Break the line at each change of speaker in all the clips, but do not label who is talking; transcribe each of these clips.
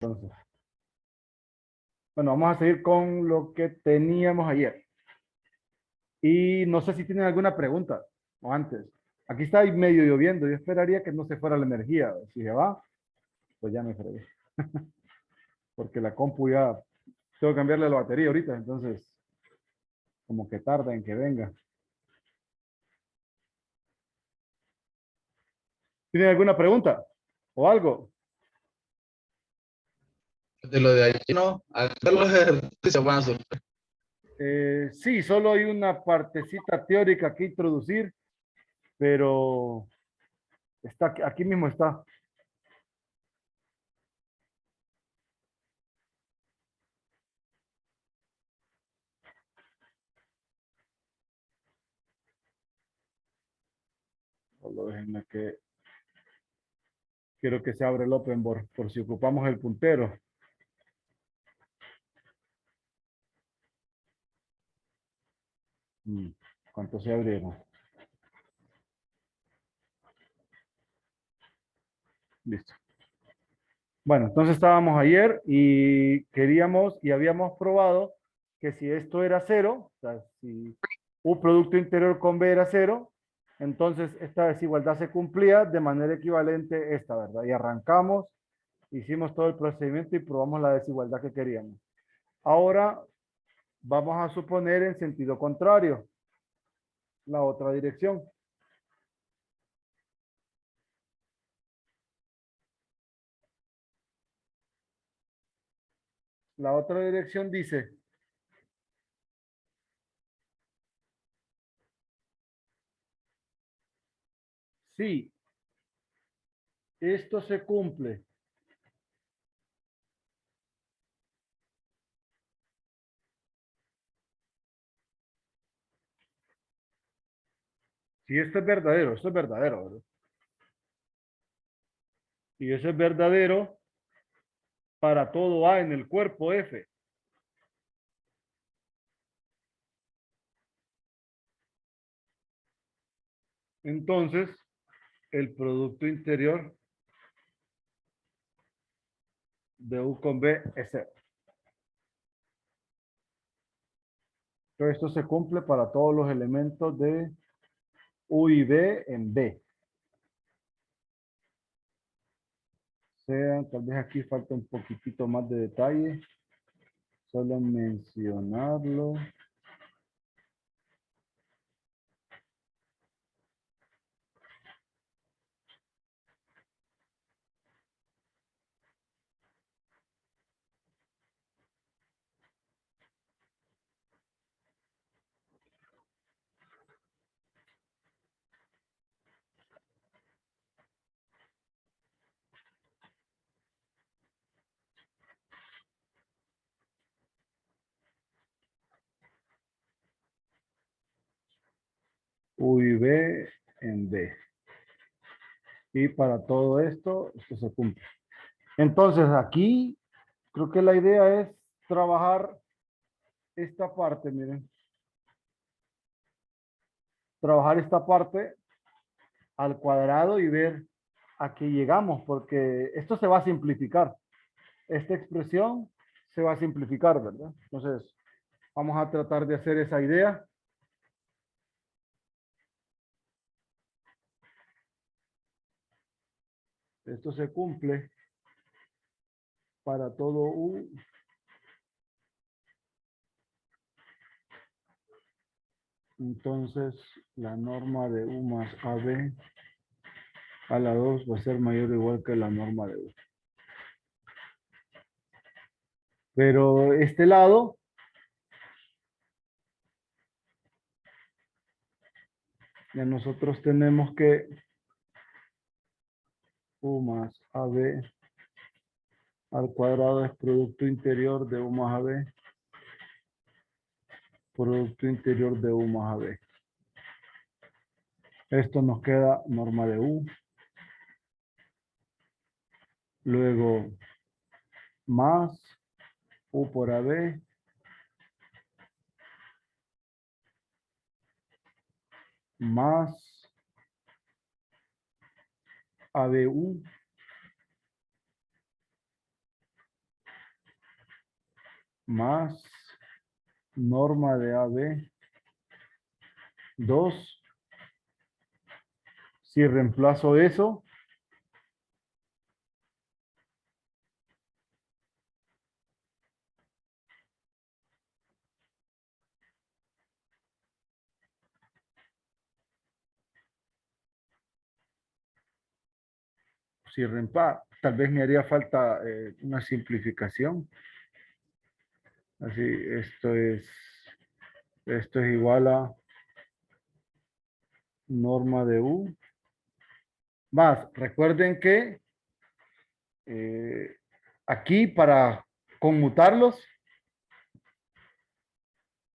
Entonces, bueno, vamos a seguir con lo que teníamos ayer. Y no sé si tienen alguna pregunta o antes. Aquí está medio lloviendo. Yo esperaría que no se fuera la energía. Si se va, pues ya me fregué. Porque la compu ya tengo que cambiarle la batería ahorita. Entonces, como que tarda en que venga. ¿Tienen alguna pregunta o algo?
De lo de ayer, no, hacer los ejercicios van a ser.
Sí, solo hay una partecita teórica que introducir, pero está aquí mismo está. Solo déjenme que quiero que se abra el Open por si ocupamos el puntero. ¿Cuántos se abrieron? Listo. Bueno, entonces estábamos ayer y queríamos y habíamos probado que si esto era cero, o sea, si un producto interior con B era cero, entonces esta desigualdad se cumplía de manera equivalente esta, ¿verdad? Y arrancamos, hicimos todo el procedimiento y probamos la desigualdad que queríamos. Ahora vamos a suponer en sentido contrario, la otra dirección. La otra dirección dice, si esto se cumple, si esto es verdadero, ¿verdad? Y eso es verdadero para todo A en el cuerpo F. Entonces, el producto interior de U con B es cero. Entonces, esto se cumple para todos los elementos de U y B en B. Tal vez aquí falta un poquitito más de detalle. Solo mencionarlo. U y B en B. Y para todo esto, esto se cumple. Entonces, aquí creo que la idea es trabajar esta parte, miren. Trabajar esta parte al cuadrado y ver a qué llegamos, porque esto se va a simplificar. Esta expresión se va a simplificar, ¿verdad? Entonces, vamos a tratar de hacer esa idea. Esto se cumple para todo U. Entonces, la norma de U más AB a la 2 va a ser mayor o igual que la norma de U. Pero este lado, ya nosotros tenemos que U más AB al cuadrado es producto interior de U más AB, producto interior de U más AB. Esto nos queda norma de U. Luego, más U por AB, más ABU, más norma de AB 2. Si reemplazo eso, tal vez me haría falta una simplificación. Así, esto es igual a norma de U. Más, recuerden que aquí para conmutarlos,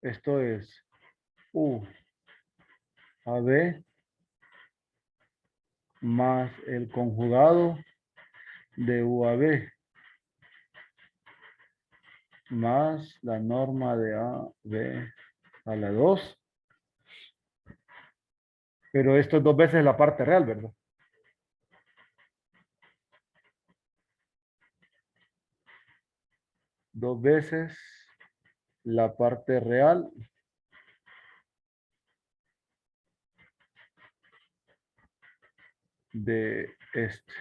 esto es U a B más el conjugado de U a B más la norma de A, B a la 2. Pero esto es dos veces la parte real, ¿verdad? Dos veces la parte real de este.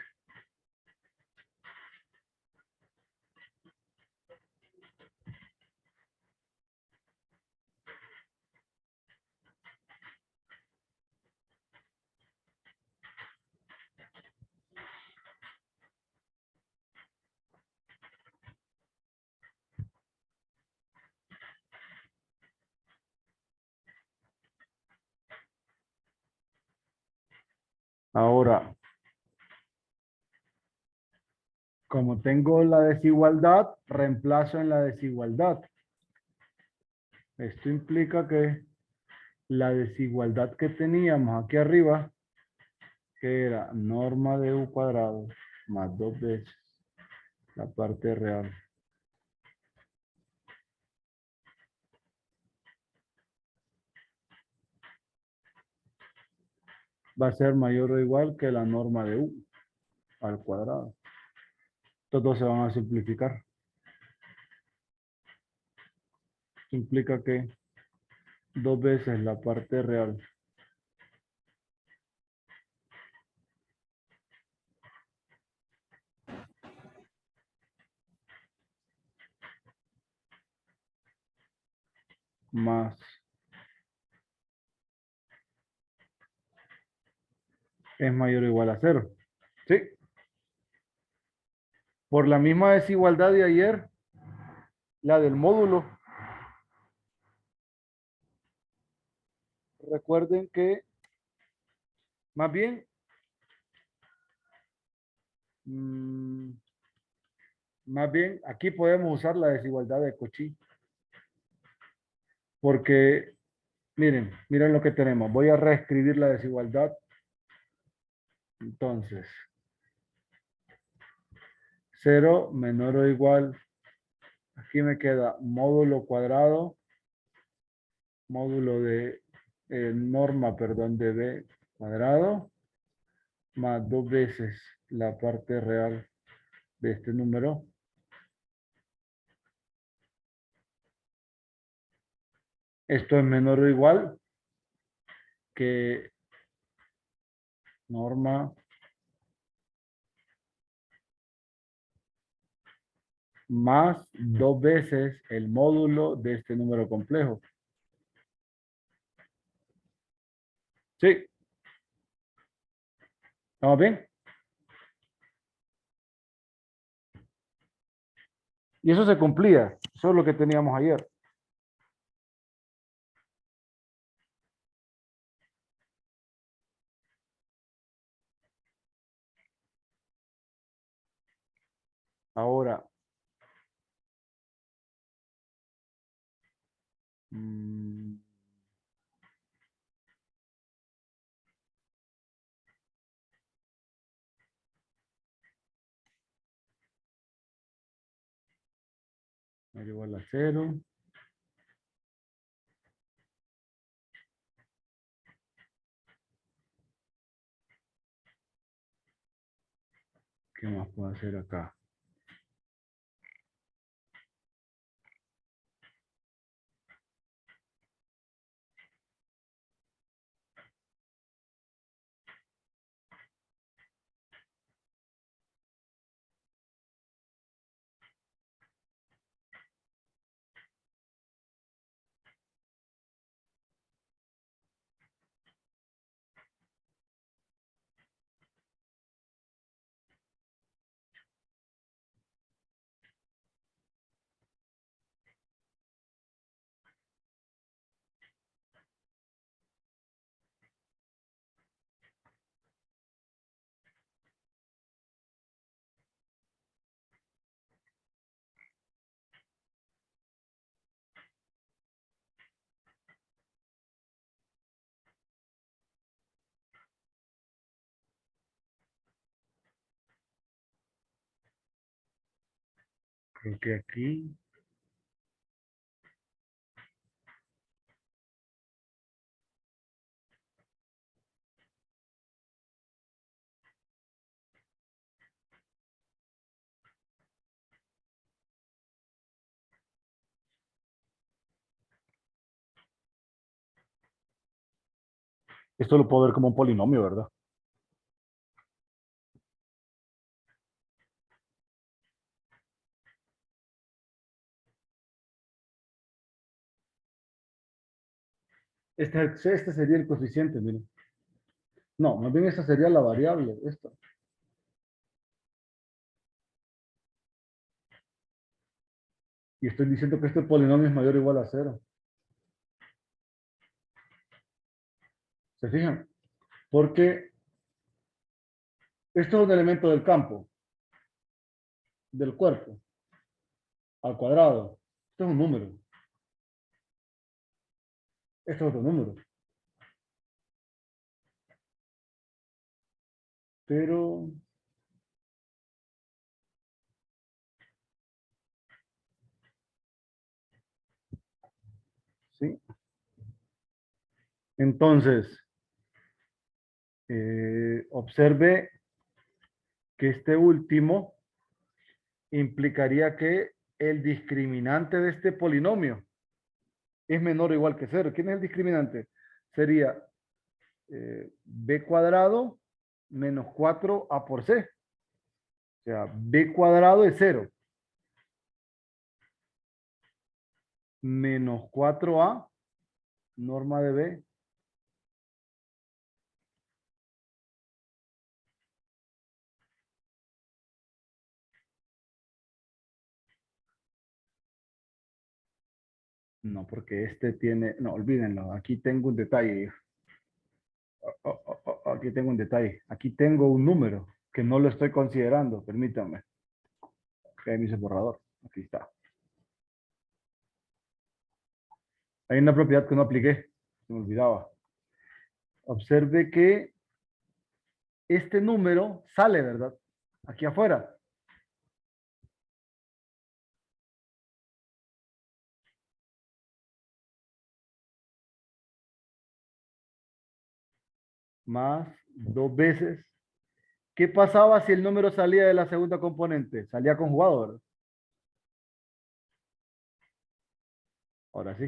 Ahora, como tengo la desigualdad, reemplazo en la desigualdad. Esto implica que la desigualdad que teníamos aquí arriba, que era norma de U cuadrado más dos veces la parte real. Va a ser mayor o igual que la norma de U al cuadrado. Estos dos se van a simplificar. Esto implica que dos veces la parte real más es mayor o igual a cero. ¿Sí? Por la misma desigualdad de ayer, la del módulo. Recuerden que más bien, mm, más bien aquí podemos usar la desigualdad de Cauchy. Porque, miren lo que tenemos. Voy a reescribir la desigualdad. Entonces, 0 menor o igual. Aquí me queda módulo cuadrado, módulo de norma, perdón, de B cuadrado, más dos veces la parte real de este número. Esto es menor o igual que norma más dos veces el módulo de este número complejo. ¿Sí? ¿Estamos bien? Y eso se cumplía. Eso es lo que teníamos ayer. Ahora, mm, igual a 0. ¿Qué más puedo hacer acá? Creo que aquí. Esto lo puedo ver como un polinomio, ¿verdad? Este sería el coeficiente, miren. No, más bien esta sería la variable, esto. Y estoy diciendo que este polinomio es mayor o igual a cero. ¿Se fijan? Porque esto es un elemento del campo, del cuerpo, al cuadrado. Esto es un número. Esto es otro número. Pero, sí. Entonces, observe que este último implicaría que el discriminante de este polinomio es menor o igual que cero. ¿Quién es el discriminante? Sería b cuadrado menos 4a por c. O sea, b cuadrado es cero. Menos 4a, norma de b. No, porque este tiene... No, olvídenlo. Aquí tengo un detalle. Aquí tengo un detalle. Aquí tengo un número que no lo estoy considerando. Permítanme. Ahí me hice borrador. Aquí está. Hay una propiedad que no apliqué. Se me olvidaba. Observe que este número sale, ¿verdad? Aquí afuera. Más dos veces. ¿Qué pasaba si el número salía de la segunda componente? Salía conjugado, ¿verdad? Ahora sí.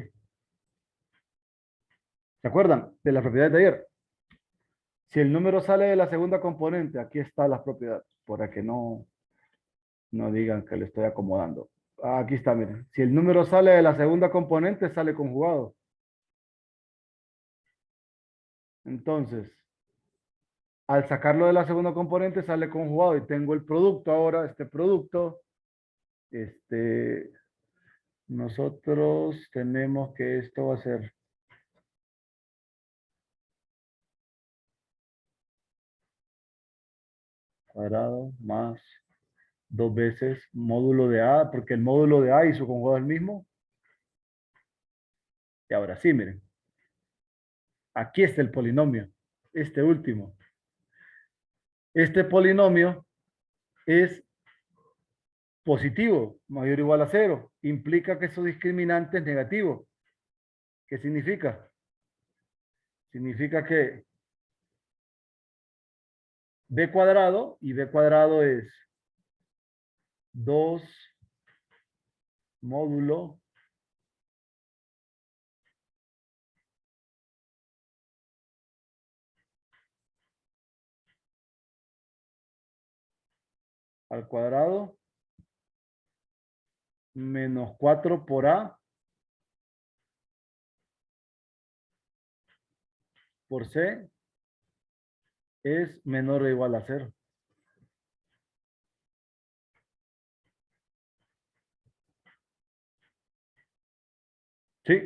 ¿Se acuerdan de la propiedad de ayer? Si el número sale de la segunda componente, aquí está la propiedad, para que no digan que le estoy acomodando. Aquí está, miren. Si el número sale de la segunda componente, sale conjugado. Entonces, al sacarlo de la segunda componente, sale conjugado y tengo el producto ahora, este producto. Nosotros tenemos que esto va a ser cuadrado más dos veces módulo de A, porque el módulo de A y su conjugado es el mismo. Y ahora sí, miren. Aquí está el polinomio, este último. Este polinomio es positivo, mayor o igual a cero. Implica que su discriminante es negativo. ¿Qué significa? Significa que b cuadrado, y b cuadrado es 2 módulo al cuadrado menos 4 por a por c es menor o igual a cero. Sí,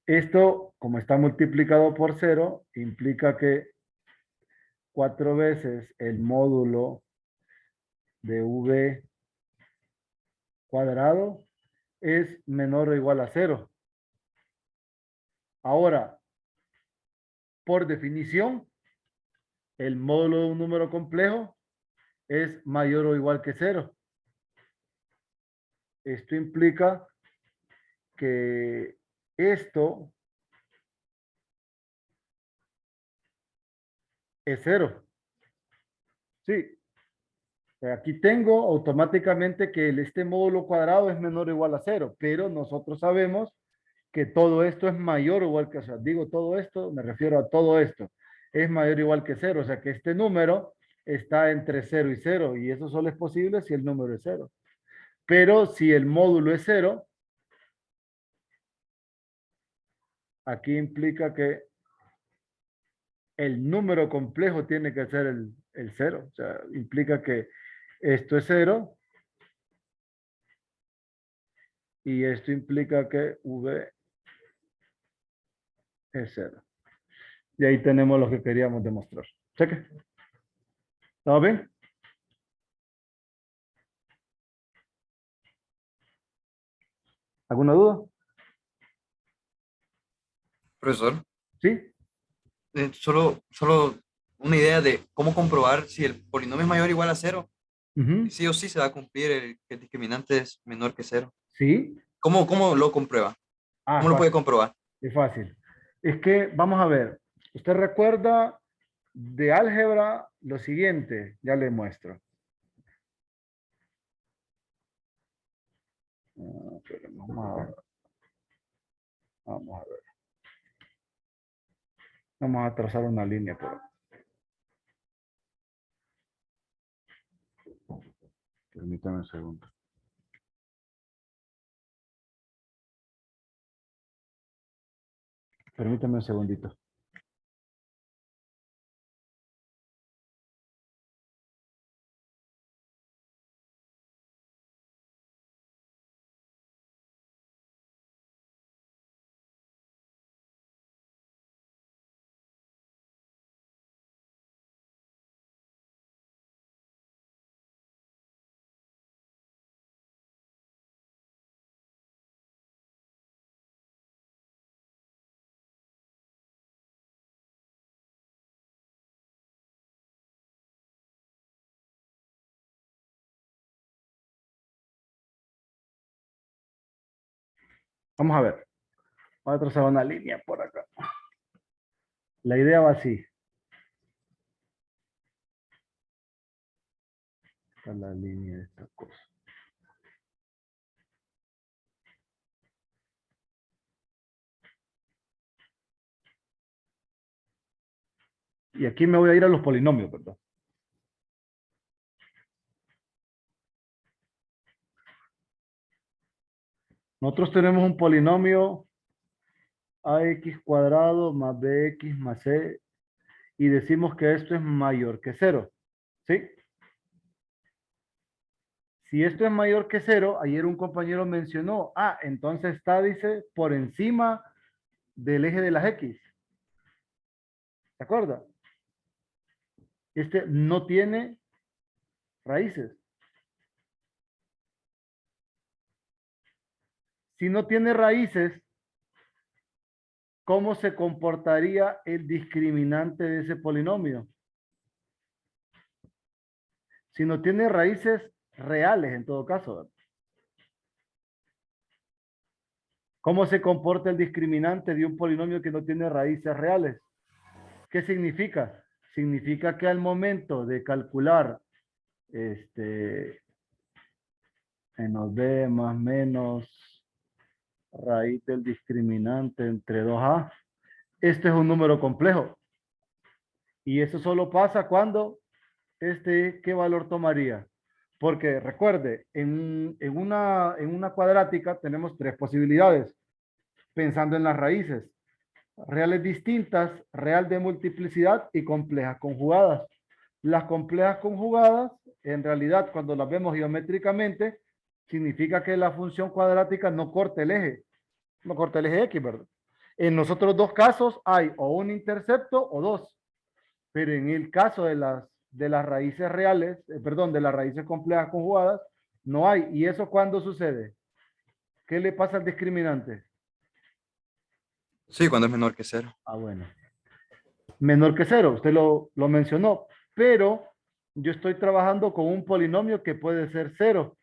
esto, como está multiplicado por cero, implica que 4 veces el módulo de v cuadrado es menor o igual a cero. Ahora, por definición, el módulo de un número complejo es mayor o igual que cero. esto implica que esto es cero. Sí. Aquí tengo automáticamente que este módulo cuadrado es menor o igual a cero, pero nosotros sabemos que todo esto es mayor o igual que, o sea, digo todo esto, me refiero a todo esto, es mayor o igual que cero, o sea que este número está entre cero y cero, y eso solo es posible si el número es cero. Pero si el módulo es cero, aquí implica que el número complejo tiene que ser el cero, o sea, implica que esto es cero y esto implica que V es cero. Y ahí tenemos lo que queríamos demostrar. Cheque. ¿Estamos bien? ¿Alguna duda?
Profesor,
¿Sí?
solo una idea de cómo comprobar si el polinomio es mayor o igual a cero.
Ujú.
Sí o sí se va a cumplir que el discriminante es menor que cero.
Sí.
¿Cómo lo comprueba?
Ah,
¿Cómo lo puede
fácil.
comprobar?
Es fácil. Es que, vamos a ver. Usted recuerda de álgebra lo siguiente. Ya le muestro. Pero vamos a ver. Vamos a trazar una línea por aquí. Permítame un segundo. Permítame un segundito. Vamos a ver. Voy a trazar una línea por acá. La idea va así. Esta es la línea de esta cosa. Y aquí me voy a ir a los polinomios, ¿verdad? Nosotros tenemos un polinomio ax cuadrado más bx más c y decimos que esto es mayor que cero. ¿Sí? Si esto es mayor que cero, ayer un compañero mencionó, entonces está, dice, por encima del eje de las x. ¿Se acuerda? Este no tiene raíces. Si no tiene raíces, ¿cómo se comportaría el discriminante de ese polinomio? Si no tiene raíces reales, en todo caso. ¿Cómo se comporta el discriminante de un polinomio que no tiene raíces reales? ¿Qué significa? Significa que al momento de calcular menos b más menos raíz del discriminante entre 2a, este es un número complejo. Y eso solo pasa cuando ¿qué valor tomaría? Porque recuerde, en una cuadrática tenemos tres posibilidades, pensando en las raíces. Reales distintas, real de multiplicidad y complejas conjugadas. Las complejas conjugadas, en realidad, cuando las vemos geométricamente, significa que la función cuadrática no corta el eje, no corta el eje X, ¿verdad? En los otros dos casos hay o un intercepto o dos, pero en el caso de las raíces reales, perdón, de las raíces complejas conjugadas, no hay. ¿Y eso cuándo sucede? ¿Qué le pasa al discriminante?
Sí, cuando es menor que cero.
Bueno. Menor que cero, usted lo mencionó, pero yo estoy trabajando con un polinomio que puede ser cero.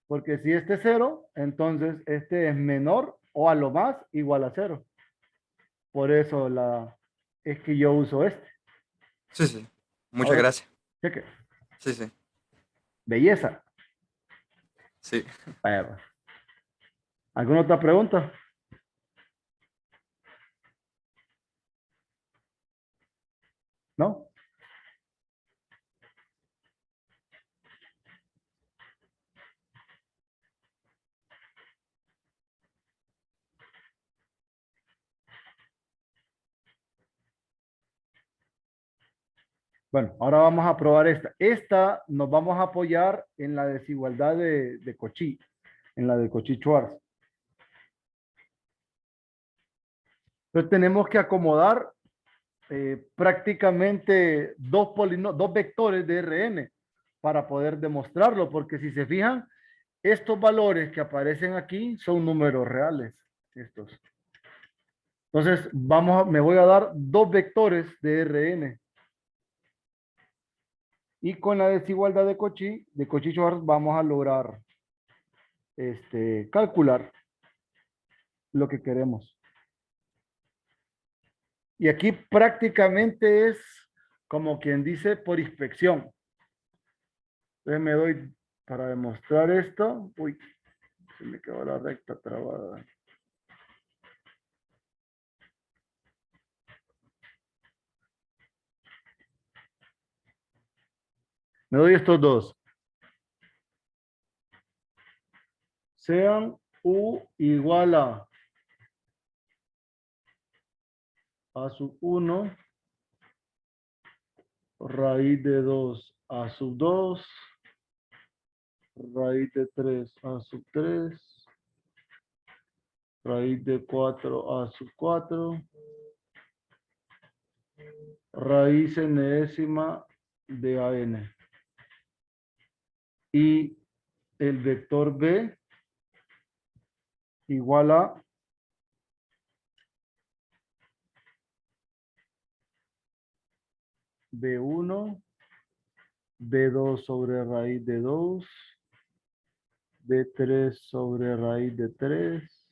Porque si este es 0, entonces este es menor o a lo más igual a 0. Por eso es que yo uso este.
Sí, sí. Muchas
Ahora,
gracias.
cheque.
Sí, sí.
Belleza.
Sí.
Vaya, pues. ¿Alguna otra pregunta? ¿No? Bueno, ahora vamos a probar esta. Esta nos vamos a apoyar en la desigualdad de Cauchy, en la de Cauchy-Schwarz. Entonces tenemos que acomodar prácticamente dos vectores de Rn para poder demostrarlo, porque si se fijan, estos valores que aparecen aquí son números reales. Estos. Entonces, me voy a dar dos vectores de Rn. Y con la desigualdad de Cauchy-Schwarz, vamos a lograr calcular lo que queremos. Y aquí prácticamente es como quien dice por inspección. Entonces me doy para demostrar esto. Uy, se me quedó la recta trabada. Me doy estos dos. Sean U igual a sub 1 raíz de 2 a sub 2 raíz de 3 a sub 3 raíz de 4 a sub 4 raíz enésima de AN. Y el vector B igual a B1, B2 sobre raíz de 2, B3 sobre raíz de 3,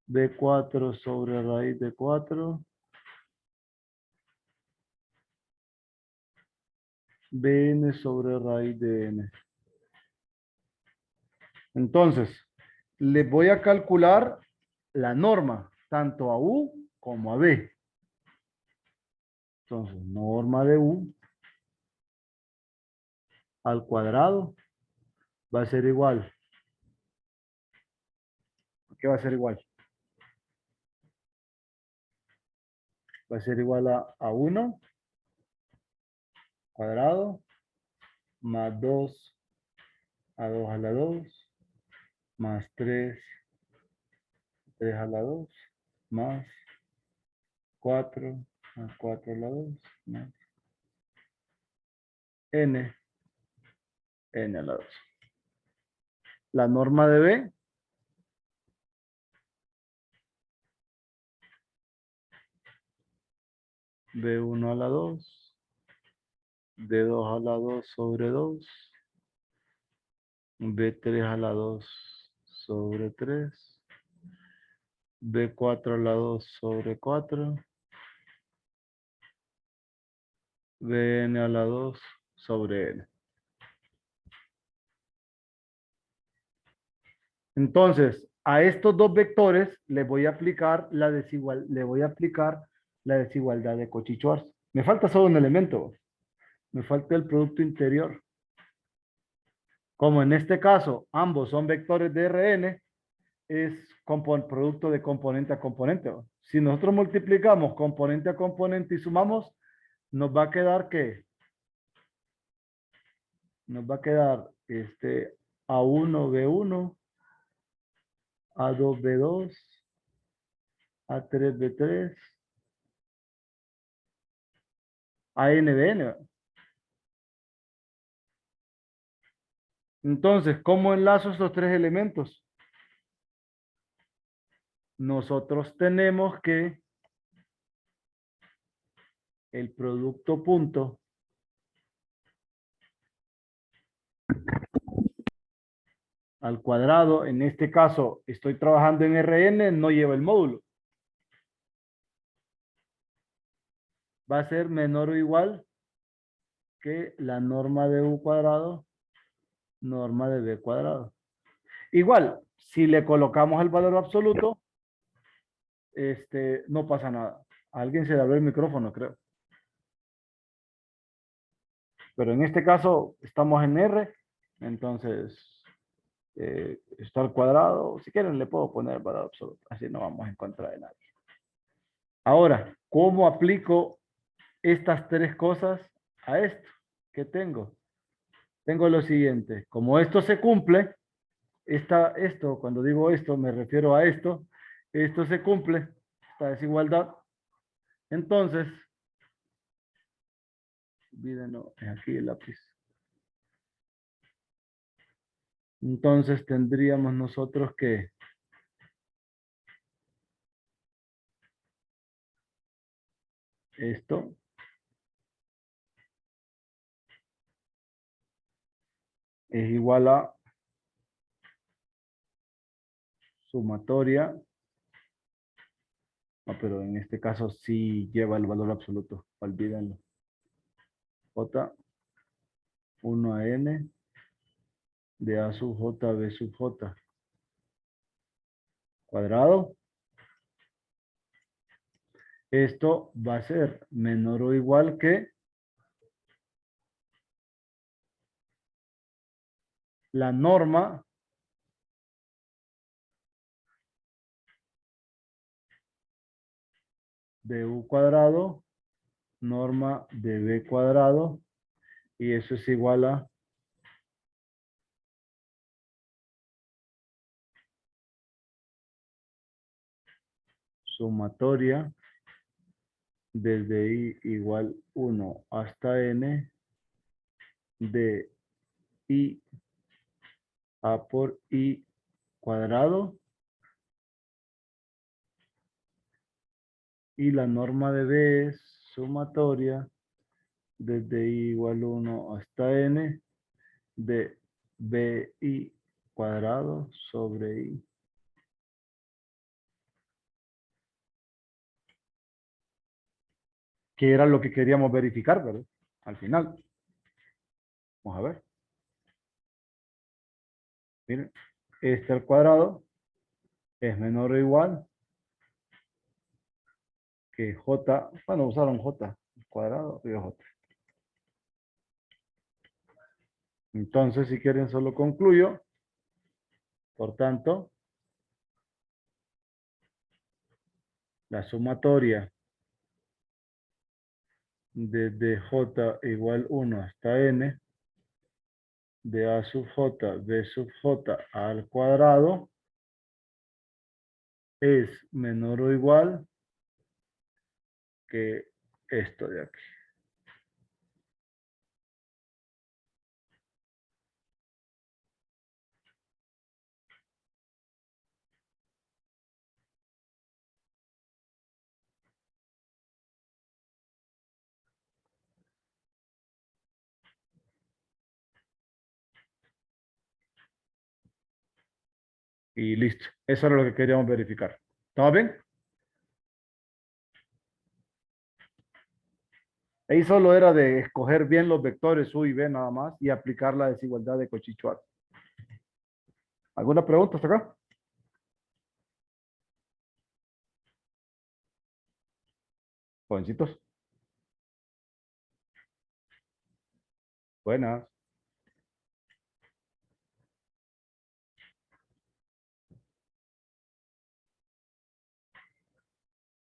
B4 sobre raíz de 4, Bn sobre raíz de n. Entonces, le voy a calcular la norma, tanto a U como a B. Entonces, norma de U al cuadrado va a ser igual. ¿Qué va a ser igual? Va a ser igual a 1 cuadrado más 2 a 2 a la 2 más 3 a la 2 más 4 más 4 a la 2 más n a la 2. La norma de B B1 a la 2 B2 a la 2 sobre 2 B3 a la 2 sobre 3 B4 a la 2 sobre 4 Bn a la 2 sobre n. Entonces, a estos dos vectores le voy a aplicar la desigualdad de Cauchy-Schwarz. Me falta solo un elemento. Me falta el producto interior. Como en este caso ambos son vectores de Rn, es producto de componente a componente. Si nosotros multiplicamos componente a componente y sumamos, nos va a quedar ¿qué? Nos va a quedar A1, B1, A2, B2, A3, B3, AN, BN. Entonces, ¿cómo enlazo estos tres elementos? Nosotros tenemos que el producto punto al cuadrado, en este caso estoy trabajando en Rn, no lleva el módulo. Va a ser menor o igual que la norma de u cuadrado, norma de b cuadrado. Igual, si le colocamos el valor absoluto, no pasa nada. A alguien se le abrió el micrófono, creo. Pero en este caso estamos en R, entonces está al cuadrado. Si quieren le puedo poner el valor absoluto, así no vamos en contra de nadie. Ahora, ¿cómo aplico estas tres cosas a esto que tengo? Tengo lo siguiente, como esto se cumple, esto, cuando digo esto me refiero a esto se cumple, esta desigualdad, entonces, olvídenlo, aquí el lápiz. Entonces tendríamos nosotros que esto es igual a sumatoria, no, pero en este caso sí lleva el valor absoluto, olvídenlo. J 1 a n de a sub j a b sub j cuadrado. Esto va a ser menor o igual que la norma de u cuadrado, norma de b cuadrado, y eso es igual a sumatoria desde i igual 1 hasta n de i a por i cuadrado, y la norma de b es sumatoria desde i igual 1 hasta n de bi cuadrado sobre i. Que era lo que queríamos verificar, ¿verdad? Al final. Vamos a ver. Miren, este al cuadrado es menor o igual que j, bueno, usaron j al cuadrado y j. Entonces, si quieren, solo concluyo. Por tanto, la sumatoria desde j igual 1 hasta n de a sub j, b sub j al cuadrado es menor o igual que esto de aquí. Y listo. Eso era lo que queríamos verificar. ¿Estamos bien? Ahí solo era de escoger bien los vectores U y B nada más y aplicar la desigualdad de Cauchy-Schwarz. ¿Alguna pregunta hasta acá? Jovencitos. Buenas.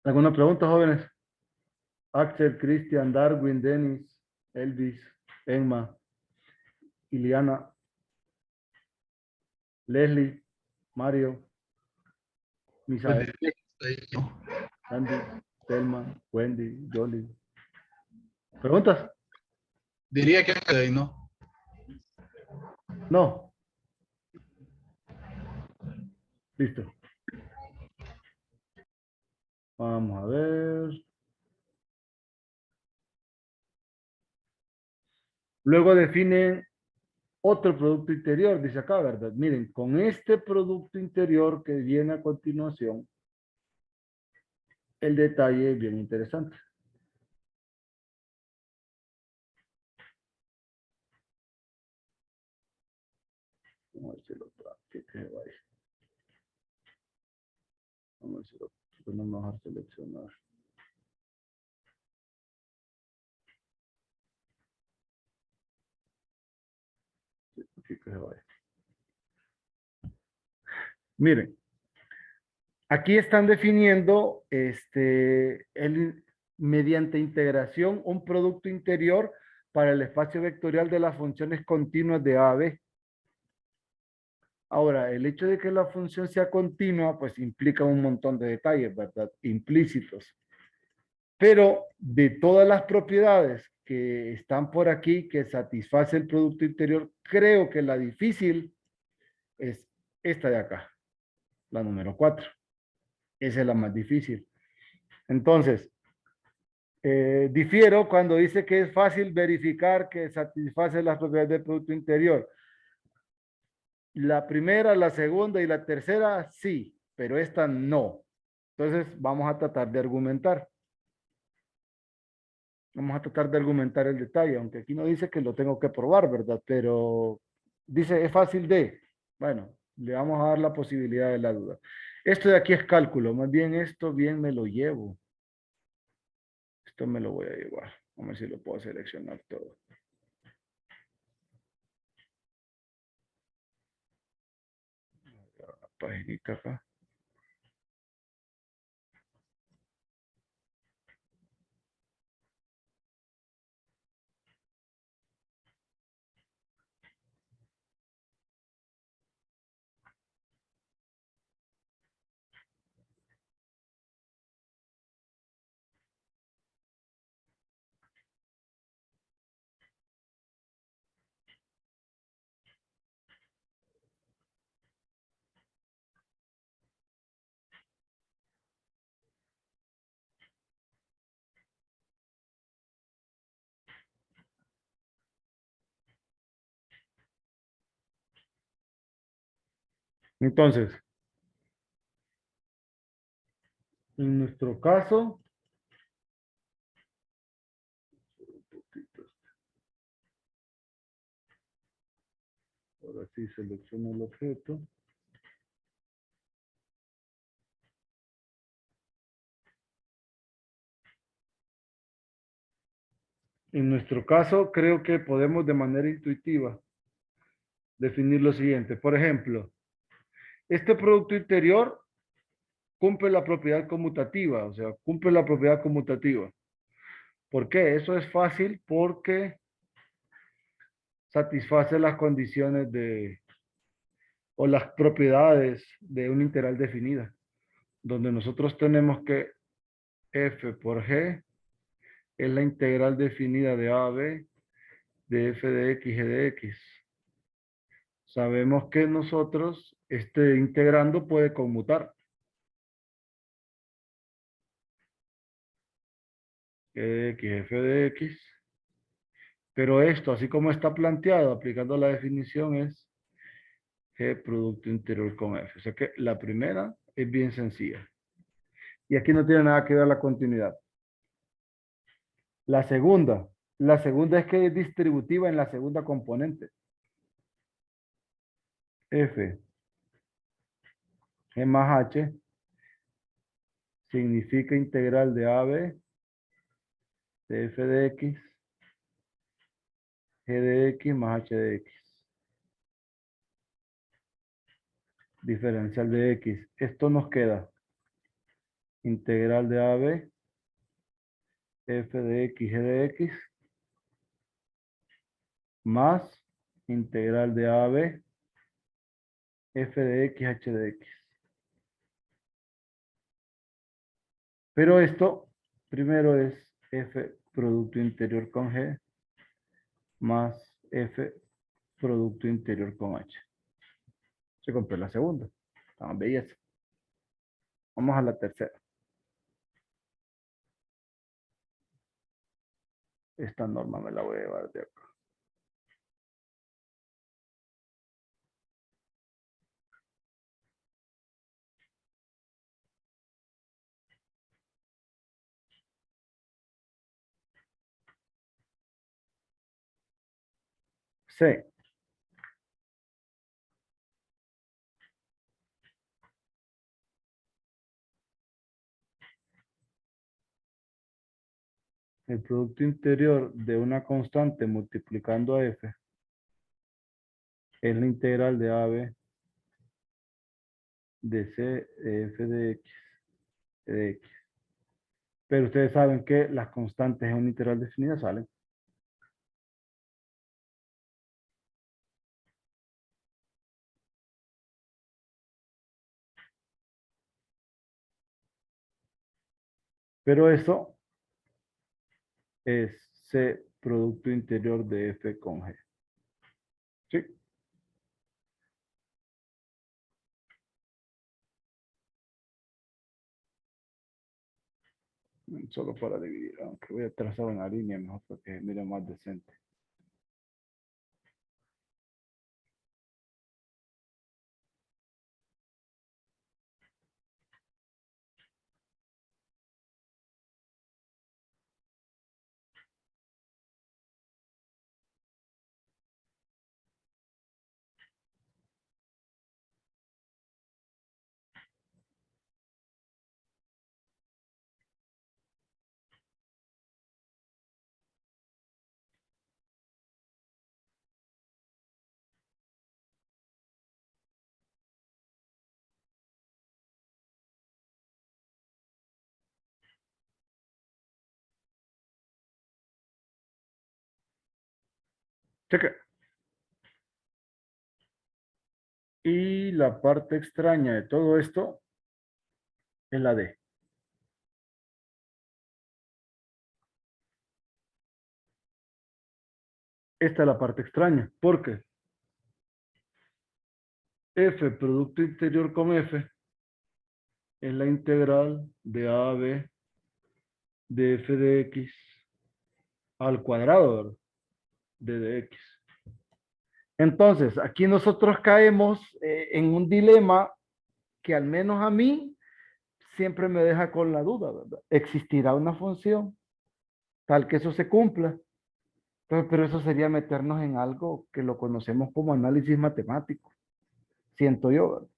¿Alguna pregunta, jóvenes? Axel, Christian, Darwin, Dennis, Elvis, Emma, Iliana, Leslie, Mario,
Pues
Misael,
diría que ahí, ¿no?
Andy, Selma, Wendy, Jolie. ¿Preguntas?
Diría que hasta ahí, ¿no?
No. Listo. Vamos a ver. Luego definen otro producto interior, dice acá, ¿verdad? Miren, con este producto interior que viene a continuación, el detalle es bien interesante. Vamos a ver si lo traje, que vaya. Vamos a ver si lo podemos dejar seleccionar. Sí, aquí que se vaya. Miren, aquí están definiendo mediante integración un producto interior para el espacio vectorial de las funciones continuas de A a B. Ahora, el hecho de que la función sea continua, pues implica un montón de detalles, ¿verdad? Implícitos. Pero de todas las propiedades que están por aquí, que satisface el producto interior, creo que la difícil es esta de acá, la número 4. Esa es la más difícil. Entonces, difiero cuando dice que es fácil verificar que satisface las propiedades del producto interior. La primera, la segunda y la tercera, sí, pero esta no. Entonces, vamos a tratar de argumentar. Vamos a tratar de argumentar el detalle, aunque aquí no dice que lo tengo que probar, ¿verdad? Pero dice, es fácil de. Bueno, le vamos a dar la posibilidad de la duda. Esto de aquí es cálculo, más bien esto bien me lo llevo. Esto me lo voy a llevar. Vamos a ver si lo puedo seleccionar todo. La paginita acá. Entonces, en nuestro caso, ahora sí selecciono el objeto. En nuestro caso, creo que podemos de manera intuitiva definir lo siguiente. Por ejemplo, este producto interior cumple la propiedad conmutativa, o sea, cumple la propiedad conmutativa. ¿Por qué? Eso es fácil porque satisface las condiciones o las propiedades de una integral definida, donde nosotros tenemos que f por g es la integral definida de a a b de f de x, g de x. Sabemos que nosotros, este integrando puede conmutar. G de x, f de x. Pero esto, así como está planteado, aplicando la definición, es G producto interior con F. O sea que la primera es bien sencilla. Y aquí no tiene nada que ver la continuidad. La segunda es que es distributiva en la segunda componente. F, G más H, significa integral de A a B, de F de X, G de X más H de X. Diferencial de X. Esto nos queda integral de A a B, F de X, G de X, más integral de A a B, F de X, H de X. Pero esto primero es F producto interior con G más F producto interior con H. Se compró la segunda. Estamos belleza. Vamos a la tercera. Esta norma me la voy a llevar de acá. C. El producto interior de una constante multiplicando a f es la integral de AB de C de f de x. Pero ustedes saben que las constantes en una integral definida salen. Pero eso es C producto interior de F con G. ¿Sí? Solo para dividir, aunque voy a trazar una línea mejor para que mire más decente. Cheque. Y la parte extraña de todo esto es la D. Esta es la parte extraña, porque F producto interior con F es la integral de A a B de F de X al cuadrado, ¿verdad? De dx. Entonces, aquí nosotros caemos en un dilema que al menos a mí siempre me deja con la duda, ¿verdad? ¿Existirá una función tal que eso se cumpla? Entonces, pero eso sería meternos en algo que lo conocemos como análisis matemático, siento yo, ¿verdad?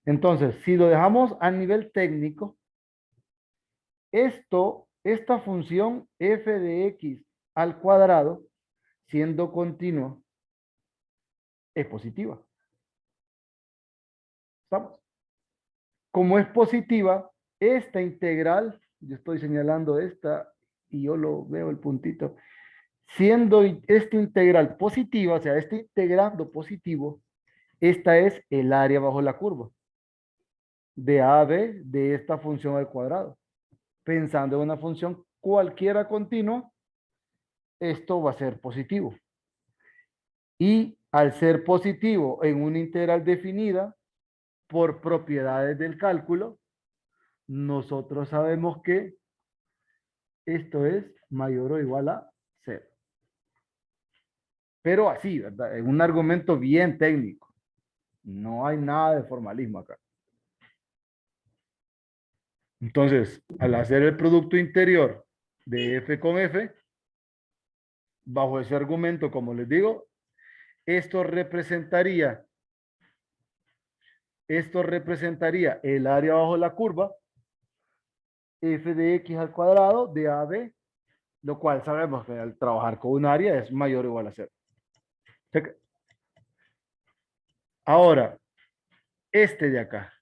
Entonces, si lo dejamos a nivel técnico, esta función f de x al cuadrado, siendo continua, es positiva. ¿Estamos? Como es positiva, esta integral, yo estoy señalando esta y yo lo veo el puntito, siendo esta integral positiva, o sea, este integrando positivo, esta es el área bajo la curva de a a b de esta función al cuadrado. Pensando en una función cualquiera continua, esto va a ser positivo. Y al ser positivo en una integral definida por propiedades del cálculo, nosotros sabemos que esto es mayor o igual a 0. Pero así, ¿verdad? Es un argumento bien técnico. No hay nada de formalismo acá. Entonces, al hacer el producto interior de F con F, bajo ese argumento, como les digo, esto representaría el área bajo la curva, F de X al cuadrado de AB, lo cual sabemos que al trabajar con un área es mayor o igual a 0. Ahora, este de acá.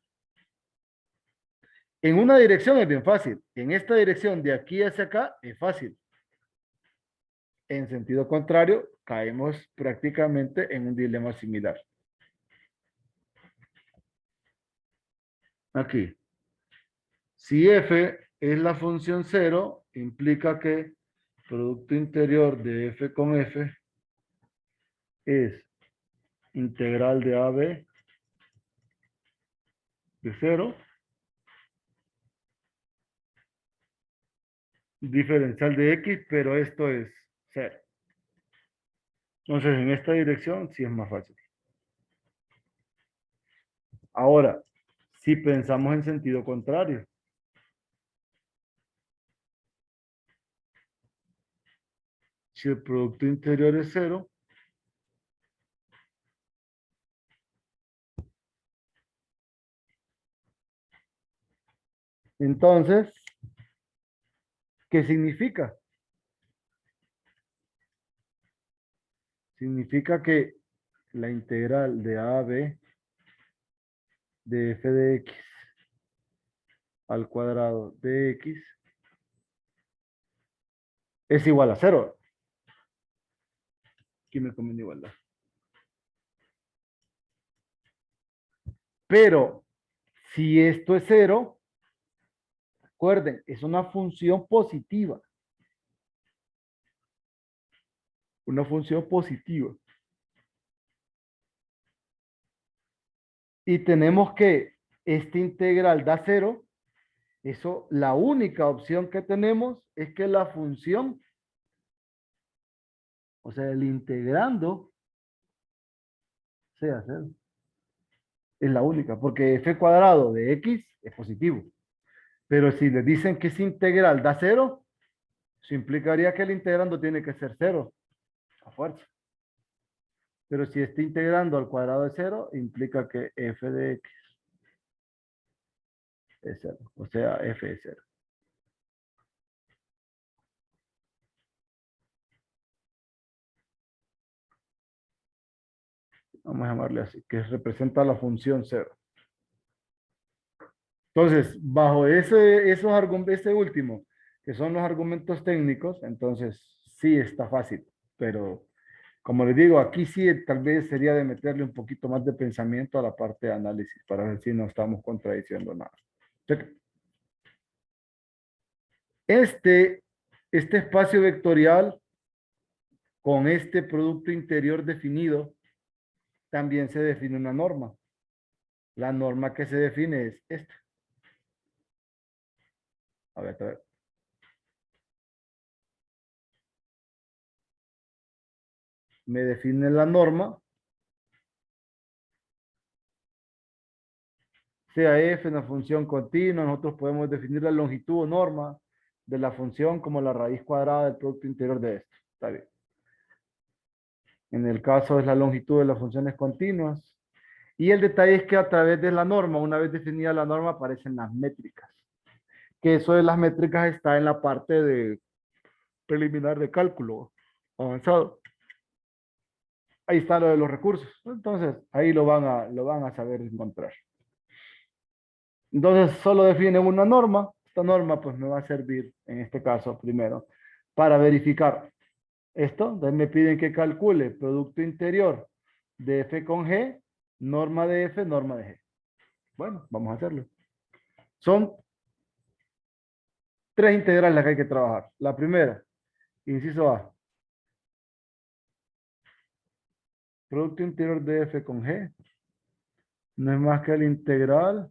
En una dirección es bien fácil. En esta dirección de aquí hacia acá es fácil. En sentido contrario, caemos prácticamente en un dilema similar. Aquí. Si f es la función 0, implica que producto interior de f con f es integral de AB de 0, diferencial de x, pero esto es 0. Entonces, en esta dirección sí es más fácil. Ahora, si pensamos en sentido contrario, si el producto interior es 0, Entonces, ¿qué significa? Significa que la integral de a a b de f de x al cuadrado de x es igual a 0. Aquí me conviene igualdad. Pero si esto es 0, recuerden, es una función positiva. Una función positiva. Y tenemos que este integral da 0. Eso, la única opción que tenemos es que la función, o sea, el integrando, sea 0. Es la única, porque f cuadrado de x es positivo. Pero si le dicen que ese integral da 0, eso implicaría que el integrando tiene que ser 0, a fuerza. Pero si está integrando al cuadrado de 0, implica que f de x es 0. O sea, f es 0. Vamos a llamarle así, que representa la función 0. Entonces, bajo ese último, que son los argumentos técnicos, entonces sí está fácil. Pero, como les digo, aquí sí tal vez sería de meterle un poquito más de pensamiento a la parte de análisis, para ver si no estamos contradiciendo nada. Este espacio vectorial con este producto interior definido, también se define una norma. La norma que se define es esta. A ver. Me define la norma, sea f una función continua, nosotros podemos definir la longitud o norma de la función como la raíz cuadrada del producto interior de esto. Está bien. En el caso es la longitud de las funciones continuas. Y el detalle es que a través de la norma, una vez definida la norma, aparecen las métricas. Que eso de las métricas está en la parte de preliminar de cálculo avanzado. Ahí está lo de los recursos. Entonces, ahí lo van a saber encontrar. Entonces, solo define una norma. Esta norma, pues, me va a servir, en este caso, primero, para verificar esto. Entonces, me piden que calcule producto interior de f con g, norma de f, norma de g. Bueno, vamos a hacerlo. Son 3 integrales las que hay que trabajar. La primera, inciso A. Producto interior de f con g no es más que el integral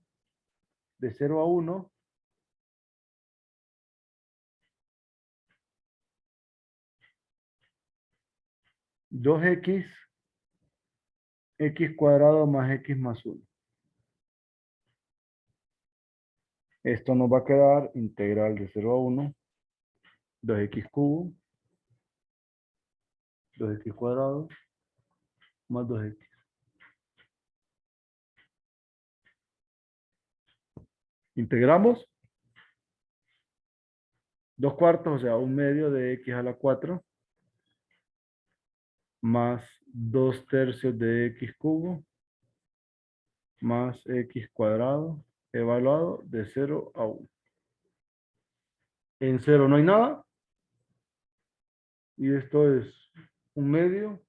de 0 a 1 2x x cuadrado más x más 1. Esto nos va a quedar integral de 0 a 1 2x cubo 2x cuadrado más 2x. Integramos 2 cuartos, o sea, 1/2 de x a la 4 más 2 tercios de x cubo más x cuadrado evaluado de 0 a 1. En 0 no hay nada. Y esto es 1/2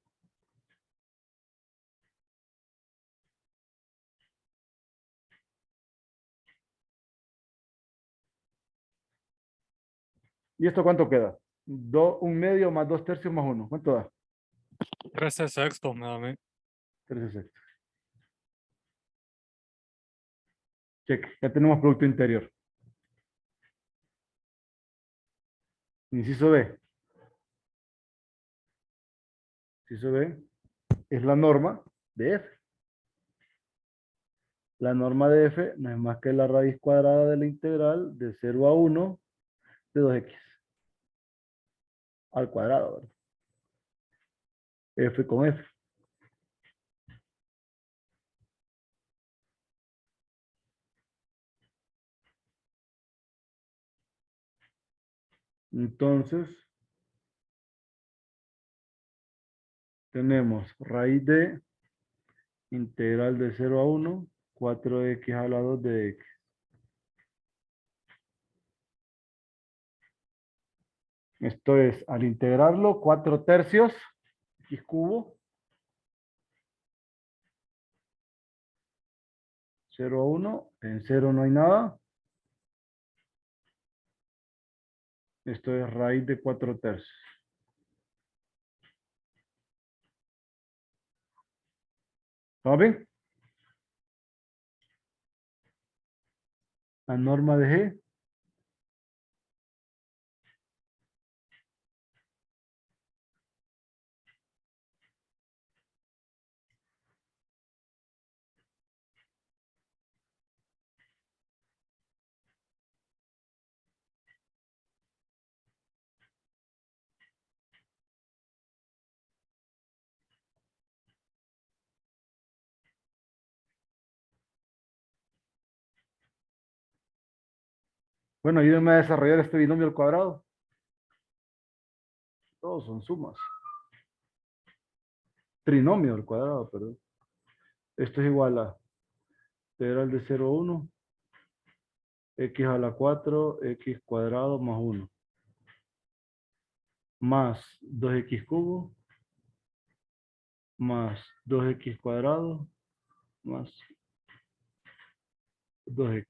¿y esto cuánto queda? 1/2 más 2 tercios más 1. ¿Cuánto da?
13 sextos me da a mí.
13 sextos. Cheque, ya tenemos producto interior. Inciso B. Inciso B es la norma de f. La norma de f no es más que la raíz cuadrada de la integral de 0 a 1 de 2x al cuadrado, ¿verdad? F con f. Entonces, tenemos raíz de integral de 0 a 1, 4x a la 2 de x. Esto es, al integrarlo, 4 tercios, x cubo, 0 a 1, en 0 no hay nada. Esto es raíz de 4 tercios. ¿Está bien? La norma de G. Bueno, ayúdenme a desarrollar este binomio al cuadrado. Todos son sumas. Trinomio al cuadrado, perdón. Esto es igual a integral de 0 a 1, x a la 4, x cuadrado más 1. Más 2x cubo, más 2x cuadrado, más 2x.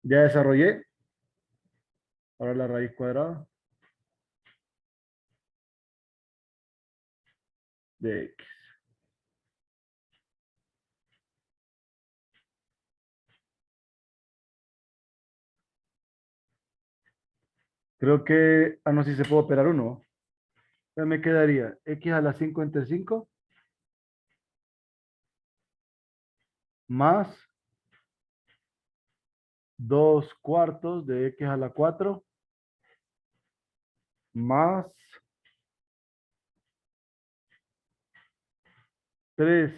Ya desarrollé. Ahora la raíz cuadrada de x. Creo que, no sé si se puede operar uno. Ya me quedaría x a la 5 entre 5 más 2 cuartos de x a la 4 más 3.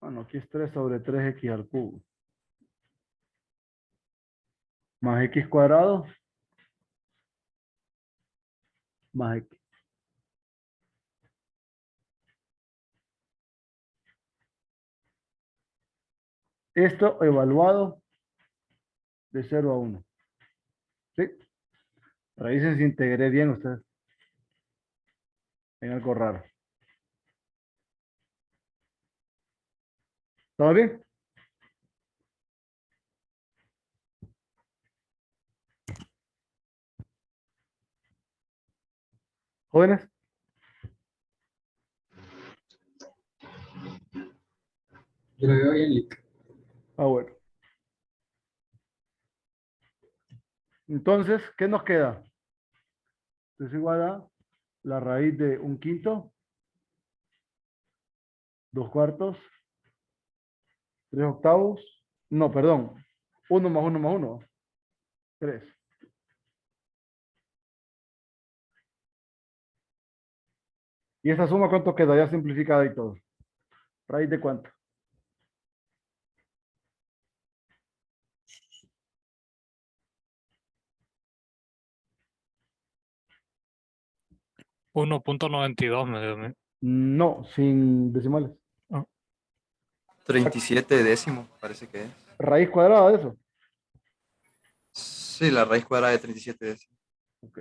Bueno, aquí es 3 sobre 3x al cubo. Más x cuadrado más x. Esto evaluado de 0 a 1. ¿Sí? Raíces integré bien ustedes. En algo raro. ¿Todo bien? ¿Jóvenes?
Yo lo veo bien, Lick.
Ah, bueno. Entonces, ¿qué nos queda? Es igual a la raíz de 1/5, 2 cuartos, 3 octavos. No, perdón. 1 más 1 más 1. 3. ¿Y esa suma cuánto queda? Ya simplificada y todo. ¿Raíz de cuánto?
1.92 me dio a mí.
No, sin decimales.
37 décimos, parece que es.
Raíz cuadrada de eso.
Sí, la raíz cuadrada de 37 décimos.
Ok.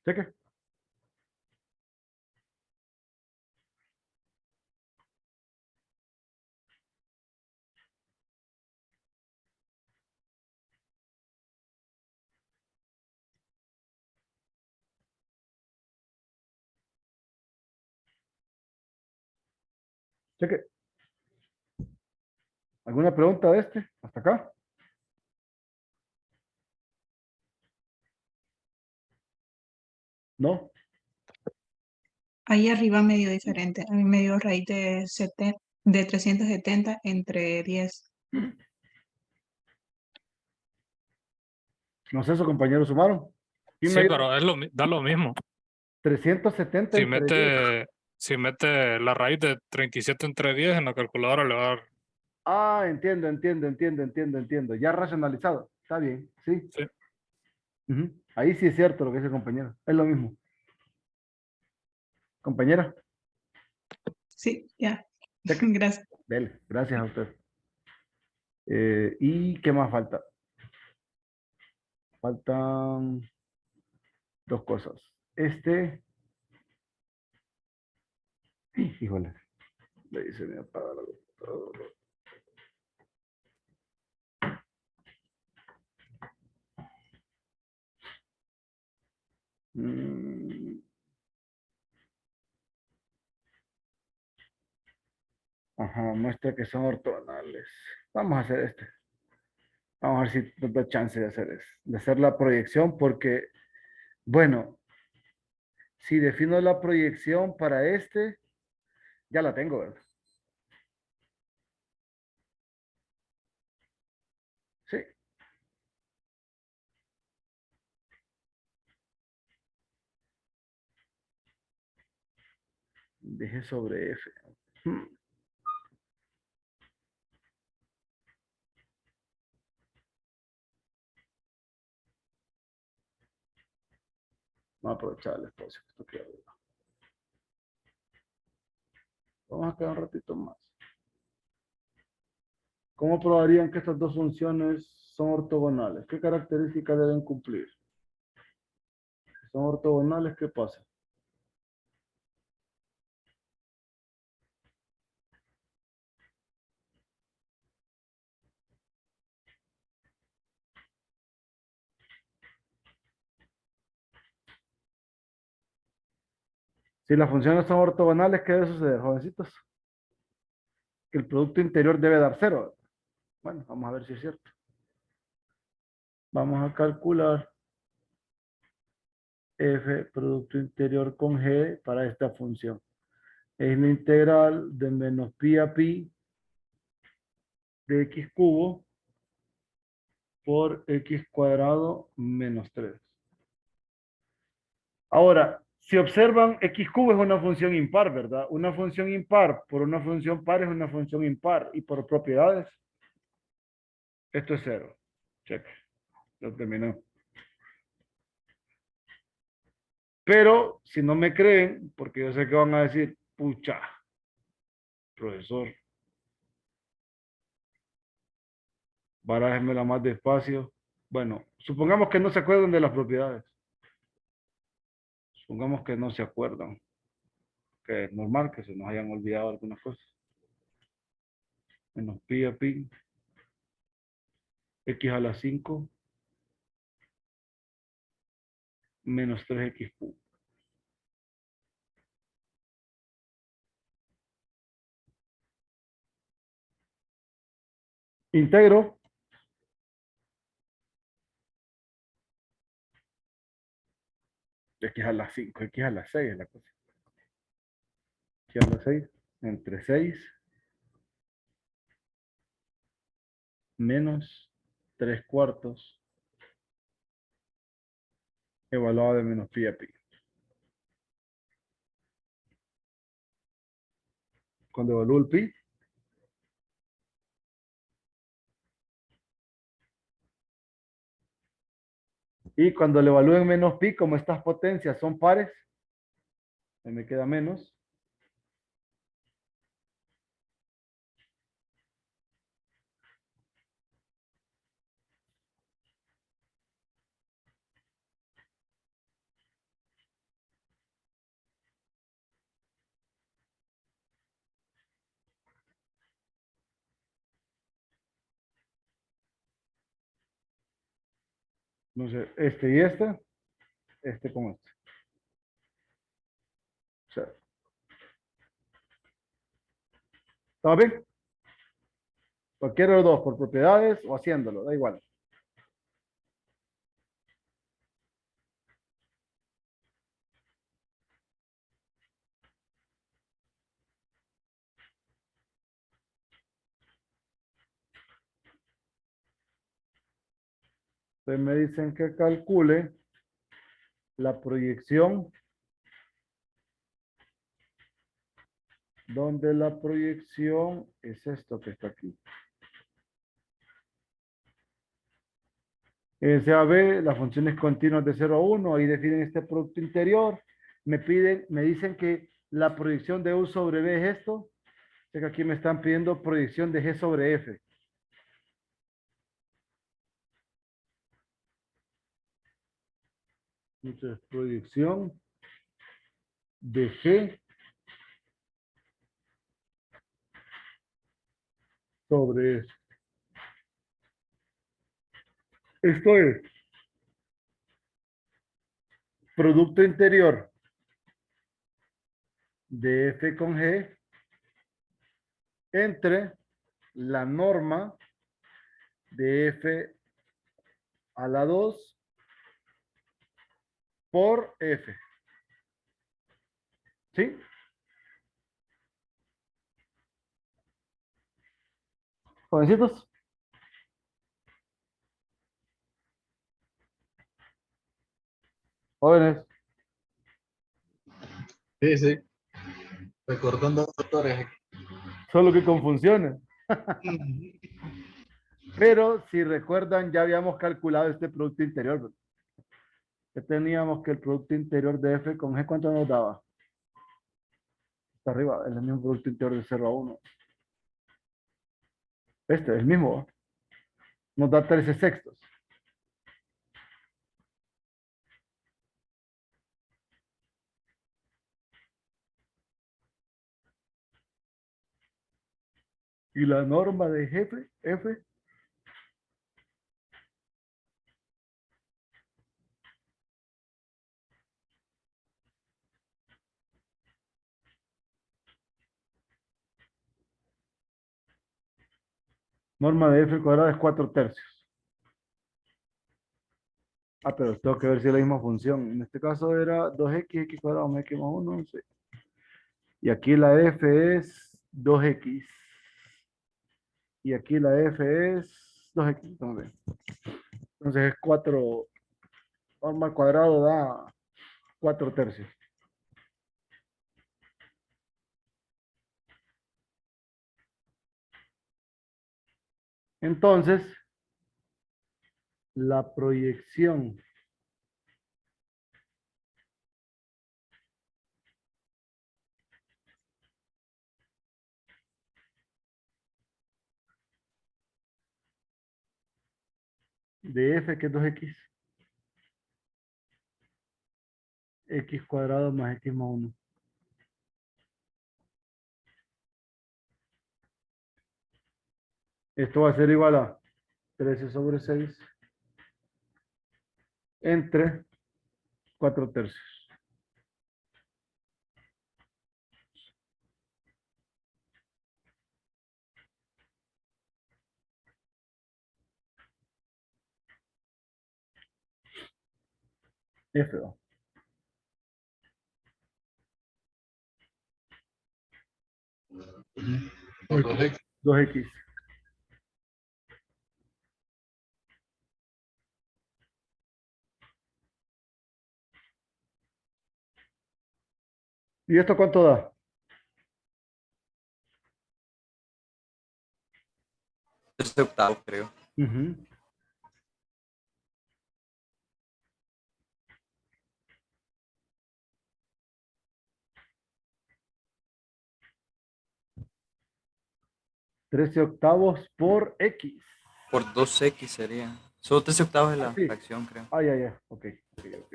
Cheque. Cheque. ¿Alguna pregunta de este? ¿Hasta acá? ¿No?
Ahí arriba me dio diferente. A mí me dio raíz de 70, De 370 entre 10.
No sé, sus compañeros sumaron. ¿Quién me
Sí,
ayuda?
pero da lo mismo.
370
Si
entre 10.
si mete la raíz de 37 entre 10 en la calculadora le va a dar.
Ah, entiendo. Ya racionalizado. Está bien, sí.
Sí.
Ujú. Ahí sí es cierto lo que dice el compañero. Es lo mismo. Compañera,
Sí, ya.
cheque.
Gracias.
Dele, gracias a usted. ¿Y qué más falta? Faltan dos cosas. Híjole, le dice me apaga la computadora. Mm, Ajá, muestra que son ortogonales. Vamos a hacer este. Vamos a ver si nos da chance de hacer la proyección, porque, bueno, si defino la proyección para ya la tengo, ¿verdad? Sí, dejé sobre F. Hmm, Vamos a aprovechar el espacio que esto queda arriba. Vamos a quedar un ratito más. ¿Cómo probarían que estas dos funciones son ortogonales? ¿Qué características deben cumplir? Si son ortogonales, ¿qué pasa? Si las funciones son ortogonales, ¿qué debe suceder, jovencitos? Que el producto interior debe dar cero. Bueno, vamos a ver si es cierto. Vamos a calcular F producto interior con G para esta función. Es la integral de menos pi a pi de x cubo por x cuadrado menos 3. Ahora, si observan, x cubo es una función impar, ¿verdad? Una función impar por una función par es una función impar. Y por propiedades, esto es cero. Check. Lo terminó. Pero si no me creen, porque yo sé que van a decir, pucha, profesor, barájemela más despacio. Bueno, supongamos que no se acuerdan de las propiedades. Supongamos que no se acuerdan, que es normal que se nos hayan olvidado algunas cosas. Menos pi a pi, x a la 5, menos 3x cubo. Integro x a la 5, x a la 6 es la cosa. X a la 6 entre 6 menos 3 cuartos evaluado de menos pi a pi. Cuando evalúo el pi, y cuando le evalúen menos pi, como estas potencias son pares, me queda menos. Entonces, este y este con este. O sea, ¿está bien? Cualquiera de los dos, por propiedades o haciéndolo, da igual. Entonces me dicen que calcule la proyección, donde la proyección es esto que está aquí. SAB, las funciones continuas de 0 a 1, ahí definen este producto interior. Me dicen que la proyección de U sobre B es esto. O sea que aquí me están pidiendo proyección de G sobre F. Entonces, proyección de G sobre F. Esto es producto interior de F con G entre la norma de F a la 2 por F. ¿Sí? Jovencitos. Jóvenes.
Sí, sí. Recordando doctores.
Solo que con funciones. Pero si recuerdan, ya habíamos calculado este producto interior. Ya teníamos que el producto interior de F con G, ¿cuánto nos daba? Está arriba, es el mismo producto interior de 0 a 1. Este es el mismo. ¿Va? Nos da 13 sextos. Y la norma de jefe, F, norma de F cuadrada es 4 tercios. Ah, pero tengo que ver si es la misma función. En este caso era 2x, x cuadrado más x más 1, sí. Y aquí la F es 2x. Y aquí la F es 2x. Entonces es 4, norma al cuadrado da 4 tercios. Entonces, la proyección de F, que es 2x, x cuadrado más x más 1. Esto va a ser igual a 13 sobre 6 entre 4 tercios. F, ¿va?
Correcto.
2x. ¿Y esto cuánto da?
13 octavos, creo.
Ujú. Trece octavos por x.
Por 2x sería. Solo 13 octavos de la
Así.
fracción, creo.
Ah, ya, ya. Ok. Ok.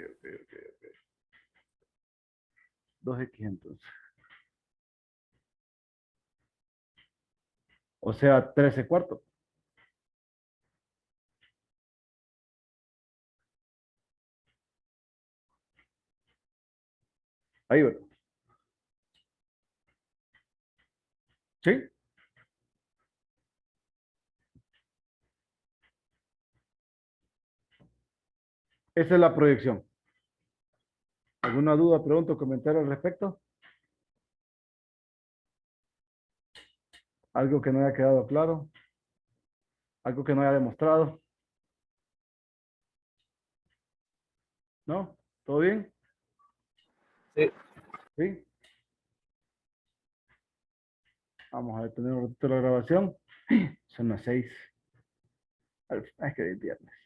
2x entonces. O sea, 13 cuartos. Ahí va. ¿Sí? Esa es la proyección. ¿Alguna duda, pregunta o comentario al respecto? ¿Algo que no haya quedado claro? ¿Algo que no haya demostrado? ¿No? ¿Todo bien?
Sí.
¿Sí? Vamos a detener un ratito la grabación. Son las 6. Es que es viernes.